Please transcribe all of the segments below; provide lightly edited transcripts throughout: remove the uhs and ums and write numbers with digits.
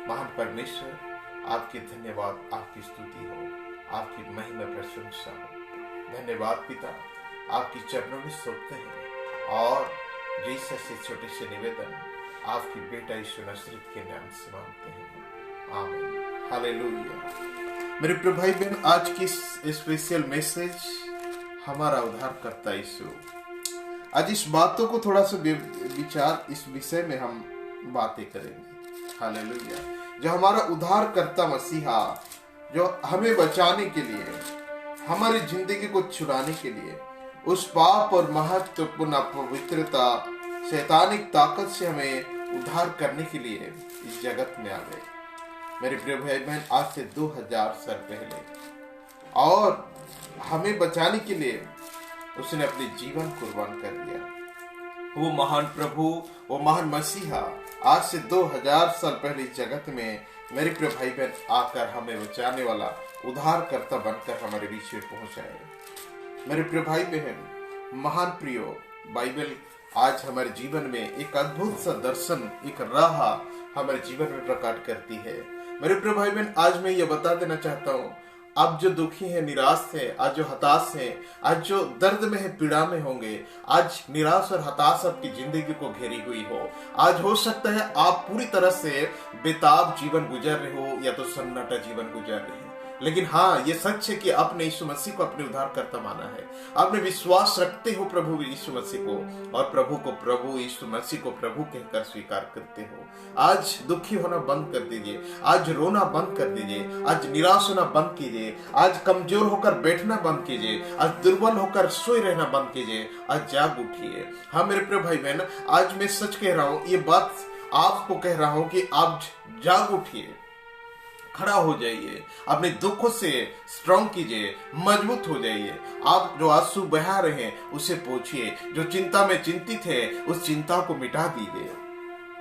महान परमेश्वर, आपकी धन्यवाद, आपकी स्तुति हो, आपकी महिमा प्रशंसा हो। धन्यवाद पिता, आपकी चरणों में सौंपते हैं और जैसे से छोटे से निवेदन आपकी बेटा यीशु नासरीत के नाम से मांगते हैं, आमीन। हालेलुया। मेरे प्रिय भाई बहन, आज की स्पेशल मैसेज हमारा उद्धारकर्ता यीशु। आज इस बातों को थोड़ा सा विचार, इस विषय में हम बातें करेंगे। हालेलुया। जो हमारा उद्धारकर्ता मसीहा, जो हमें बचाने के लिए, हमारी जिंदगी को छुड़ाने के लिए, उस पाप और महत्वपूर्ण अपवित्रता, शैतानिक ताकत से हमें उद्धार करने के लिए इस जगत में आ गए। मेरे प्रिय भाई बहन, आज से 2000 साल पहले, और हमें बचाने के लिए उसने अपने जीवन कुर्बान कर दिया। वो महान प्रभु, वो महान मसीहा आज से 2000 साल पहले जगत में मेरे प्रिय भाई बहन आकर हमें बचाने वाला उद्धारकर्ता बनकर हमारे बीच में पहुंचाए। मेरे प्रिय भाई बहन, महान प्रियो, बाइबल आज हमारे जीवन में एक अद्भुत सा दर्शन, एक राह हमारे जीवन में प्रकट करती है। मेरे प्रिय भाई बहन, आज मैं ये बता देना चाहता हूँ, आप जो दुखी है, निराश है, आज जो हताश है, आज जो दर्द में है, पीड़ा में होंगे, आज निराश और हताश आपकी जिंदगी को घेरी हुई हो, आज हो सकता है आप पूरी तरह से बेताब जीवन गुजर रहे हो या तो सन्नाटा जीवन गुजर रहे हैं, लेकिन हाँ, ये सच है कि आपने यीशु मसीह को अपने उद्धारकर्ता माना है। आपने विश्वास रखते हो प्रभु यीशु मसीह को, और प्रभु को प्रभु, यीशु मसीह को प्रभु कहकर स्वीकार करते हो। आज दुखी होना बंद कर दीजिए, आज रोना बंद कर दीजिए, आज निराश होना बंद कीजिए, आज कमजोर होकर बैठना बंद कीजिए, आज दुर्बल होकर सोए रहना बंद कीजिए, आज जाग उठिए। हाँ मेरे प्रिय भाई बहन, आज मैं सच कह रहा हूँ, ये बात आपको कह रहा हूँ कि आप जाग उठिए, खड़ा हो जाइए, अपने दुखों से स्ट्रॉन्ग कीजिए, मजबूत हो जाइए। आप जो आंसू बहा रहे हैं उसे पोंछिए, जो चिंता में चिंतित है उस चिंता को मिटा दीजिए।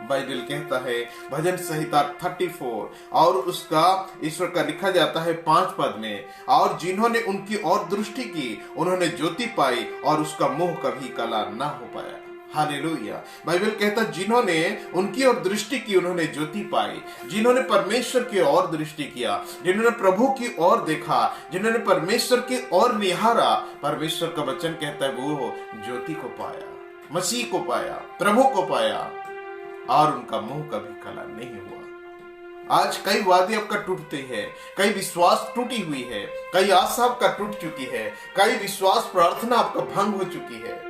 बाइबल कहता है, भजन संहिता 34 और उसका ईश्वर का लिखा जाता है 5 पद में, और जिन्होंने उनकी ओर दृष्टि की उन्होंने ज्योति पाई और उसका मुंह कभी काला ना हो पाया। हालेलुया। बाइबल कहता, जिन्होंने उनकी ओर दृष्टि की उन्होंने ज्योति पाई। जिन्होंने परमेश्वर की ओर दृष्टि किया, जिन्होंने प्रभु की ओर देखा, जिन्होंने परमेश्वर की ओर निहारा, परमेश्वर का वचन कहता है वो ज्योति को पाया, मसीह को पाया, प्रभु को पाया, और उनका मुंह कभी काला नहीं हुआ। आज कई वादे आपका टूटते हैं, कई विश्वास टूटी हुई है, कई आशा आपका टूट चुकी है, कई विश्वास प्रार्थना आपका भंग हो चुकी है।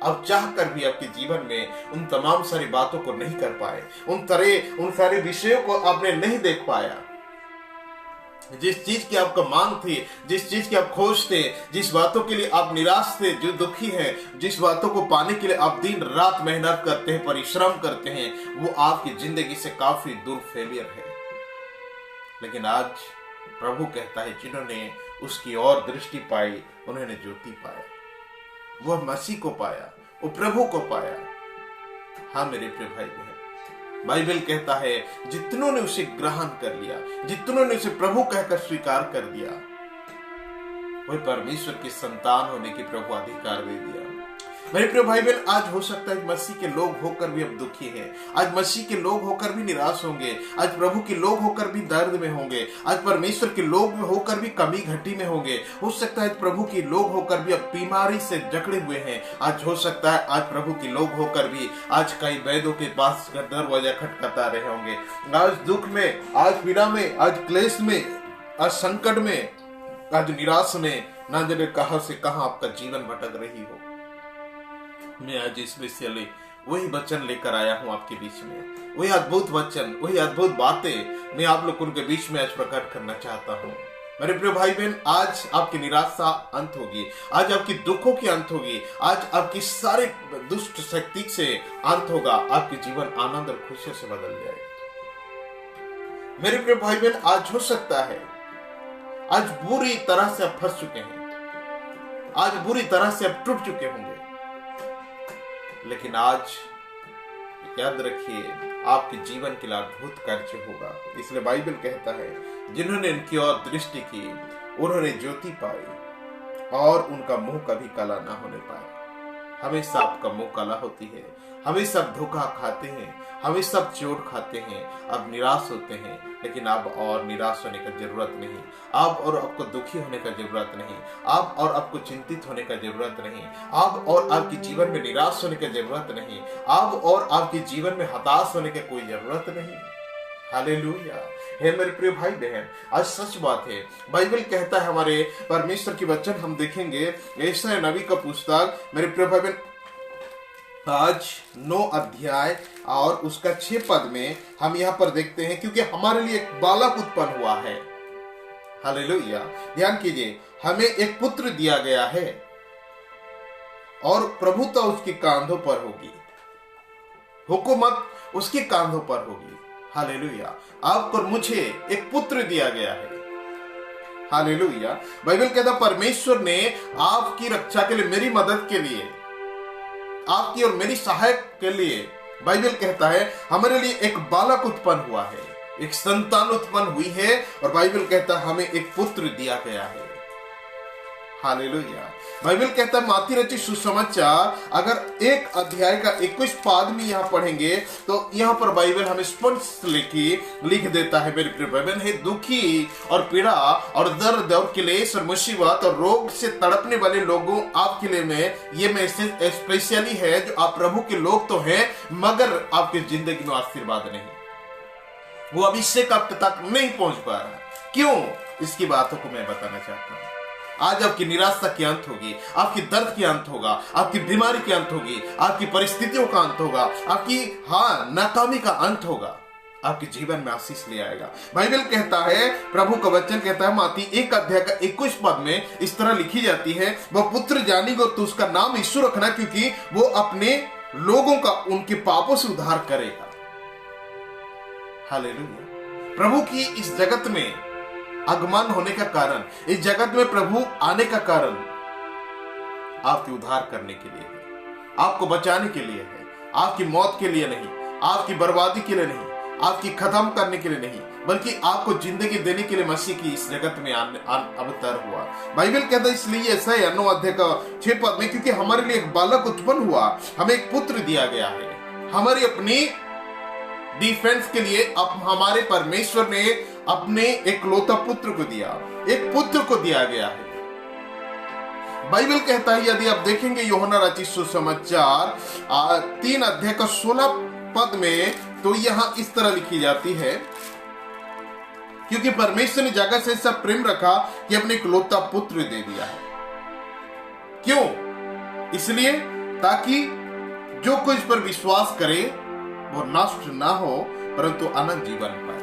अब चाह कर भी आपके जीवन में उन तमाम सारी बातों को नहीं कर पाए, उन सारे विषयों को आपने नहीं देख पाया। जिस चीज की आपका मांग थी, जिस चीज की आप खोज थे, जिस बातों के लिए आप निराश थे, जो दुखी हैं, जिस बातों को पाने के लिए आप दिन रात मेहनत करते हैं, परिश्रम करते हैं, वो आपकी जिंदगी से काफी दूर फेलियर है। लेकिन आज प्रभु कहता है, जिन्होंने उसकी ओर दृष्टि पाई उन्होंने ज्योति पाया, वह मसीह को पाया, वो प्रभु को पाया। हाँ मेरे प्रिय भाई बहन, बाइबल कहता है, जितनों ने उसे ग्रहण कर लिया, जितनों ने उसे प्रभु कहकर स्वीकार कर दिया, वह परमेश्वर की संतान होने की प्रभु अधिकार दे दिया। मेरे प्रिय भाई बहन, आज हो सकता है मसीह के लोग होकर भी अब दुखी हैं, आज मसीह के लोग होकर भी निराश होंगे, आज प्रभु के लोग होकर भी दर्द में होंगे, आज परमेश्वर के लोग होकर भी कमी घटी में होंगे। हो सकता है प्रभु के लोग होकर भी अब बीमारी से जकड़े हुए हैं। आज हो सकता है आज प्रभु के लोग होकर भी आज कई वैद्यों के पास दरवाजा खटखटा रहे होंगे। आज दुख में, आज पीड़ा में, आज क्लेश में, आज संकट में, आज निराश में, ना जाने कहां से कहां आपका जीवन भटक रही हो। मैं आज स्पेशली वही वचन लेकर आया हूं आपके बीच में, वही अद्भुत वचन, वही अद्भुत बातें मैं आप लोगों के बीच में आज प्रकट करना चाहता हूं। मेरे प्रिय भाई बहन, आज आपकी निराशा अंत होगी, आज आपकी दुखों की अंत होगी, आज आपकी सारी दुष्ट शक्ति से अंत होगा, आपके जीवन आनंद और खुशियों से बदल जाएगा। मेरे प्रिय भाई बहन, आज हो सकता है आज बुरी तरह से आप फंस चुके हैं, आज बुरी तरह से आप टूट चुके होंगे, लेकिन आज याद रखिए, आपके जीवन के लिए अद्भुत कार्य होगा। इसलिए बाइबल कहता है, जिन्होंने इनकी ओर दृष्टि की उन्होंने ज्योति पाई और उनका मुंह कभी काला ना होने पाया। हमेशा आपका मुंह काला होती है, हमेशा धोखा खाते हैं, हमेशा चोट खाते हैं, अब निराश होते हैं। लेकिन अब और निराश होने का जरूरत नहीं, अब और आपको दुखी होने का जरूरत नहीं, अब और आपको चिंतित होने का जरूरत नहीं, अब और आपके जीवन में निराश होने की जरूरत नहीं, अब और आपके जीवन में हताश होने की कोई जरूरत नहीं। हालेलुया। हे मेरे प्रिय भाई बहन, आज सच बात है, बाइबल कहता है, हमारे परमेश्वर की वचन हम देखेंगे यशायाह नबी का पुस्तक, मेरे प्रिय भाई बहन, आज 9 अध्याय और उसका 6 पद में हम यहाँ पर देखते हैं, क्योंकि हमारे लिए एक बालक उत्पन्न हुआ है। हालेलुया। ध्यान कीजिए, हमें एक पुत्र दिया गया है और प्रभुता उसके कांधों पर होगी, हुकूमत उसके कांधों पर होगी। हालेलुया। आप पर मुझे एक पुत्र दिया गया है। हालेलुया। बाइबल कहता परमेश्वर ने आपकी रक्षा के लिए, मेरी मदद के लिए, आपकी और मेरी सहायक के लिए, बाइबल कहता है हमारे लिए एक बालक उत्पन्न हुआ है, एक संतान उत्पन्न हुई है, और बाइबल कहता है हमें एक पुत्र दिया गया है। हालेलुया। बाइबल कहता है मत्ती रचित सुसमाचार, अगर 1 अध्याय का 21 पद में यहाँ पढ़ेंगे तो यहाँ पर बाइबल हमें स्पष्ट लिख देता है, मेरे प्रिय भाई बहन, है दुखी और पीड़ा और दर्द और क्लेश और मुसीबत और रोग से तड़पने वाले लोगों आपके लिए में ये मैसेज स्पेशली है, जो आप प्रभु के लोग तो हैं मगर आपकी जिंदगी में आशीर्वाद नहीं, वो अभिषेक आप तक नहीं पहुंच पा रहा। क्यों? इसकी बातों को मैं बताना चाहता हूं। आज आपकी निराशा की अंत होगी, आपकी दर्द की अंत होगा, आपकी बीमारी की अंत होगी, आपकी परिस्थितियों का अंत होगा, आपकी नाकामी का अंत होगा, आपके जीवन में आशीष ले आएगा। बाइबल कहता है, प्रभु का वचन कहता है, मत्ती 1 अध्याय का 21 पद में इस तरह लिखी जाती है, वह पुत्र जानेगा तो उसका नाम यीशु रखना, क्योंकि वो अपने लोगों का उनके पापों से उद्धार करेगा। हालेलुया। प्रभु की इस जगत में आगमन होने का कारण, इस जगत में प्रभु आने का कारण आपके उद्धार करने के लिए है, आपको बचाने के लिए है, आपकी मौत के लिए नहीं, आपकी बर्बादी के लिए नहीं, आपकी खत्म करने के लिए नहीं, बल्कि आपको जिंदगी देने के लिए मसीह की इस जगत में अवतार हुआ। बाइबल कहता है इसलिए ऐसा है 9 अध्याय का 6 पद में, क्योंकि हमारे लिए एक बालक उत्पन्न हुआ, हमें एक पुत्र दिया गया है। हमारी अपनी डिफेंस के लिए अब हमारे परमेश्वर ने अपने एकलौता पुत्र को दिया, एक पुत्र को दिया गया है। बाइबल कहता है, यदि आप देखेंगे यूहन्ना रचित सुसमाचार 3 अध्याय का 16 पद में, तो यहां इस तरह लिखी जाती है, क्योंकि परमेश्वर ने जगत से ऐसा प्रेम रखा कि अपने एकलौता पुत्र दे दिया है। क्यों? इसलिए ताकि जो कोई इस पर विश्वास करे वो नष्ट ना हो, परंतु अनंत जीवन पाए।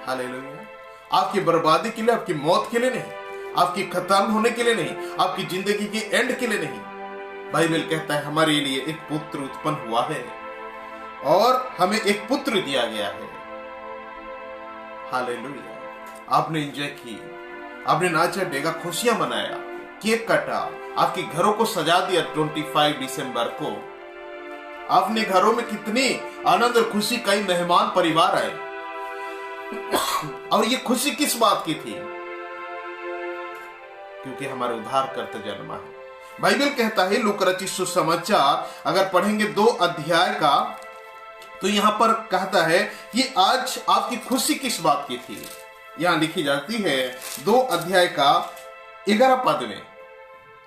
हालेलुया। आपकी बर्बादी के लिए, आपकी मौत के लिए नहीं, आपकी खत्म होने के लिए नहीं, आपकी जिंदगी की एंड के लिए नहीं। बाइबल कहता है हमारे लिए एक पुत्र उत्पन्न हुआ है और हमें एक पुत्र दिया गया है। हालेलुया। आपने एंजॉय की, आपने नाचा डेगा, खुशियां मनाया, केक काटा, आपके घरों को सजा दिया। 25 दिसंबर को अपने घरों में कितनी आनंद और खुशी, कई मेहमान परिवार आए, और ये खुशी किस बात की थी? क्योंकि हमारा उद्धारकर्ता जन्मा है। बाइबल कहता है लूका रचित सुसमाचार, अगर पढ़ेंगे 2 अध्याय का, तो यहां पर कहता है कि आज आपकी खुशी किस बात की थी। यहां लिखी जाती है 2 अध्याय का 11 पद में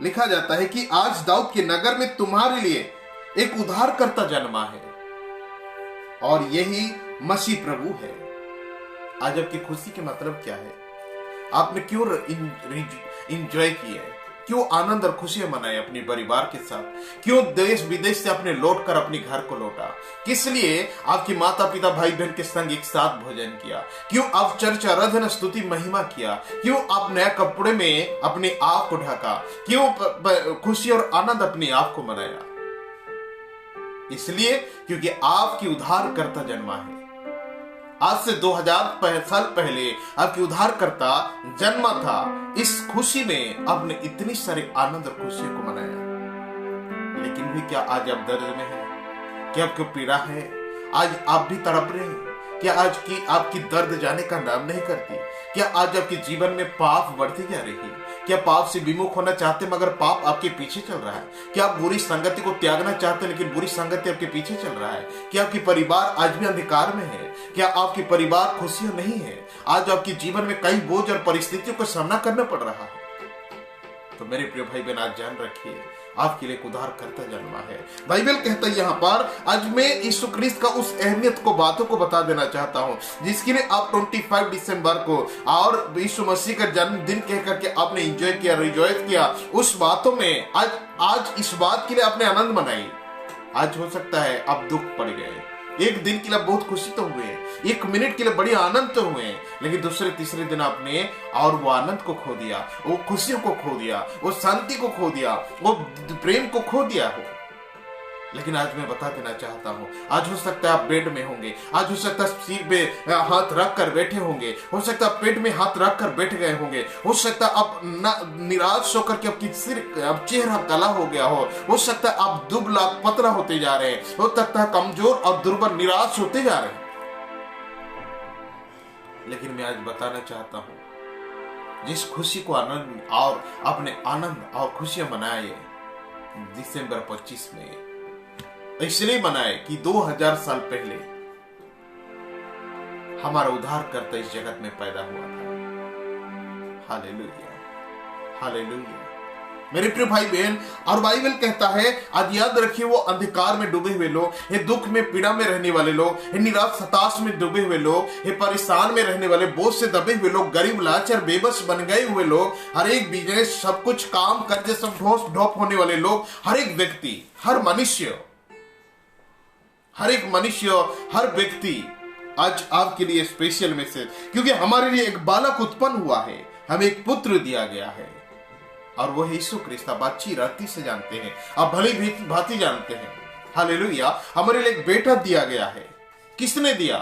लिखा जाता है कि आज दाऊद के नगर में तुम्हारे लिए एक उद्धारकर्ता जन्मा है, और यही मसीह प्रभु है। आज आपकी खुशी के मतलब क्या है? आपने क्यों एंजॉय किया है? क्यों आनंद और खुशियां मनाई अपने परिवार के साथ? क्यों देश विदेश से अपने लौट कर अपने घर को लौटा? किस लिए आपकी माता पिता भाई बहन के संग एक साथ भोजन किया? क्यों आप चर्च आराधना स्तुति महिमा किया? क्यों आप नए कपड़े में अपने आप को ढका? क्यों खुशी और आनंद अपने आप को मनाया? इसलिए क्योंकि आपकी उद्धारकर्ता जन्मा है। आज से 2000 साल पहले आपकी उद्धारकर्ता जन्मा था। इस खुशी में आपने इतनी सारी आनंद और खुशियों को मनाया। लेकिन भी क्या आज आप दर्द में हैं? क्या आपको पीड़ा है? आज आप भी तड़प रहे हैं? क्या आज की आपकी दर्द जाने का नाम नहीं करती? क्या आज आपके जीवन में पाप बढ़ती जा रही है? क्या पाप से विमुख होना चाहते हैं मगर पाप आपके पीछे चल रहा है? क्या आप बुरी संगति को त्यागना चाहते हैं लेकिन बुरी संगति आपके पीछे चल रहा है? क्या आपकी परिवार आज भी अंधकार में है? क्या आपकी परिवार खुशियां नहीं है? आज आपके जीवन में कई बोझ और परिस्थितियों का सामना करना पड़ रहा है। तो मेरे प्रिय भाई बहन, आज जान रखिए आपके लिए एक उद्धार करता जन्मा है। बाइबल कहता है यहाँ पर, आज मैं यीशु क्रिस्त का उस अहमियत को, बातों को बता देना चाहता हूँ जिसके लिए आप 25 दिसंबर को और यीशु मसीह का जन्मदिन कह करके आपने एंजॉय किया, रिजॉयस किया। उस बातों में आज इस बात के लिए आपने आनंद मनाई। आज हो सकता है आप दुख पड़ गए, एक दिन के लिए बहुत खुशी तो हुए, एक मिनट के लिए बड़ी आनंद तो हुए, लेकिन दूसरे तीसरे दिन आपने और वो आनंद को खो दिया, वो खुशियों को खो दिया, वो शांति को खो दिया, वो प्रेम को खो दिया हो। लेकिन आज मैं बता देना चाहता हूँ, आज हो सकता है आप बेड में होंगे, आज हो सकता है सिर पे हाथ रख कर बैठे होंगे, हो सकता है पेट में हाथ रख कर बैठ गए होंगे, हो सकता है आप निराश होकर के आपकी सिर, अब चेहरा काला हो गया हो सकता है आप दुबला पतला होते जा रहे हैं, हो सकता है कमजोर और दुर्बल निराश होते जा रहे हैं। लेकिन मैं आज बताना चाहता हूं, जिस खुशी को आनंद और अपने आनंद और खुशियां मनाए दिसंबर 25 में, इसलिए मनाए कि 2000 साल पहले हमारा उद्धारकर्ता इस जगत में पैदा हुआ था। हालेलुया, हालेलुया मेरे प्रिय भाई बहन। और बाइबल कहता है, आज याद रखिए, वो अंधकार में डूबे हुए लोग, ये दुख में पीड़ा में रहने वाले लोग, ये निराश हताश में डूबे हुए लोग, ये परेशान में रहने वाले, बोझ से दबे हुए लोग, गरीब लाचार बेबस बन गए हुए लोग, हर एक बिजनेस, सब कुछ काम कर्जे सब ढोप होने वाले लोग, हर एक व्यक्ति, हर मनुष्य, हर एक मनुष्य, हर व्यक्ति आज आपके लिए स्पेशल मैसेज, क्योंकि हमारे लिए एक बालक उत्पन्न हुआ है, हमें एक पुत्र दिया गया है और वो है यीशु क्रिस्त। आप अच्छी रीति से जानते हैं, आप भली भांति जानते हैं। हालेलुया, हमारे लिए एक बेटा दिया गया है। किसने दिया?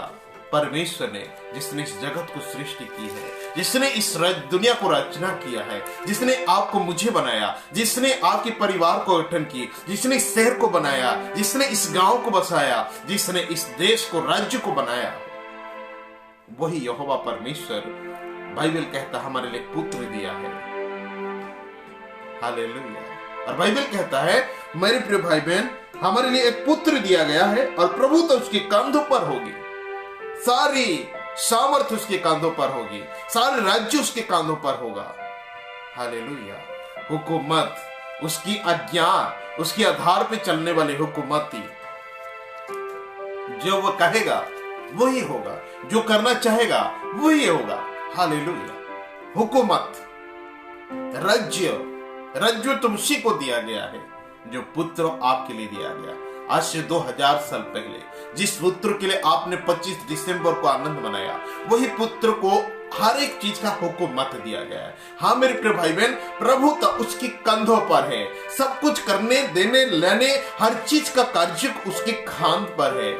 परमेश्वर ने, जिसने इस जगत को सृष्टि की है, जिसने इस दुनिया को रचना किया है, जिसने आपको मुझे बनाया, जिसने आपके परिवार को गठन की, जिसने इस शहर को बनाया, जिसने इस गांव को बसाया, जिसने इस देश को, राज्य को बनाया, वही यहोवा परमेश्वर बाइबल कहता हमारे लिए पुत्र दिया है। हालेलुया। और बाइबल कहता है, मेरे प्रिय भाई बहन, हमारे लिए एक पुत्र दिया गया है और प्रभुता उसके कंधों पर होगी, सारी सामर्थ उसके कांधों पर होगी, सारे राज्य उसके कांधों पर होगा। हालेलुया। हुकूमत, उसकी आज्ञा, उसके आधार पे चलने वाली हुकूमती, जो वो कहेगा वही होगा, जो करना चाहेगा वही होगा। हालेलुया। हुकूमत, राज्य तो उसी को दिया गया है जो पुत्र आपके लिए दिया गया। आज से 2000 साल पहले जिस पुत्र के लिए आपने 25 दिसंबर को आनंद मनाया, वही पुत्र को हर एक चीज का हुकूमत दिया गया है। हाँ मेरे प्रिय भाई बहन, प्रभु तो उसके कंधों पर है, सब कुछ करने, देने, लेने, हर चीज का कार्य उसके खान पर है।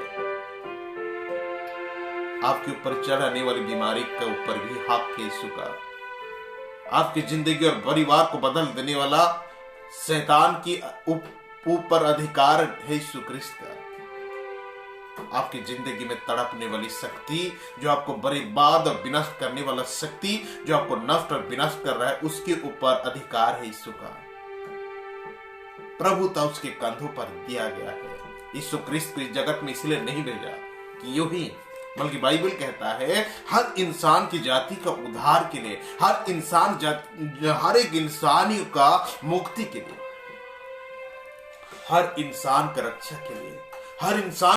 आपके ऊपर चढ़ाने वाली बीमारी के ऊपर भी हाथ के यीशु का, आपकी जिंदगी और परिवार को बदल देने वाला शैतान की ऊपर अधिकार है यीशु क्रिस्त का। आपकी जिंदगी में तड़पने वाली शक्ति, जो आपको बर्बाद और विनष्ट करने वाला शक्ति, जो आपको नष्ट और विनष्ट कर रहा है, उसके ऊपर अधिकार है यीशु का। प्रभुता उसके कंधों पर दिया गया है। यीशु क्रिस्त को इस जगत में इसलिए नहीं भेजा कि यूं ही, बल्कि बाइबल कहता है हर इंसान की जाति का उद्धार के लिए, हर एक इंसानी का मुक्ति के लिए, हर इंसान का रक्षा के लिए, हर इंसान